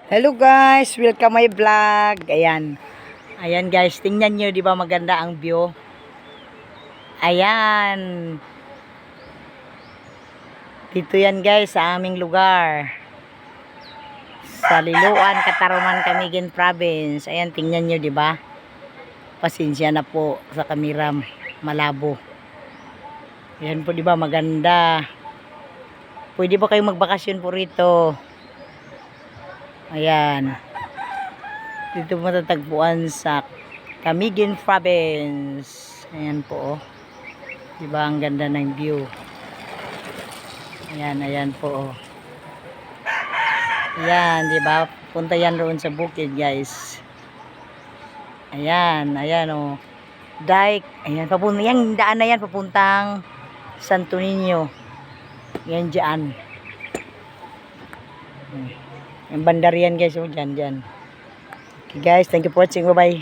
Hello guys, welcome my vlog. Ayan. Ayan guys, tingnan nyo, di ba maganda ang view? Ayan. Dito yan guys, sa aming lugar. Sa Liloan, Catarman, Camiguin Province. Ayan, tingnan nyo, di ba? Pasensya na po sa kamera, malabo. Ayan po, di ba maganda? Pwede ba kayong magbakasyon po rito? Ayan. Dito matatagpuan sa Camiguin Province. Ayan po. Diba ang ganda ng view. Ayan, ayan po. Ayan, diba? Punta yan roon sa bukid, guys. Ayan, ayan oh. Dike. Ayan, papunta. Yan, daan na yan papuntang Santo Niño. Yan dyan. Yung bandar yan guys, oh, dyan. Okay guys, thank you for watching, bye bye.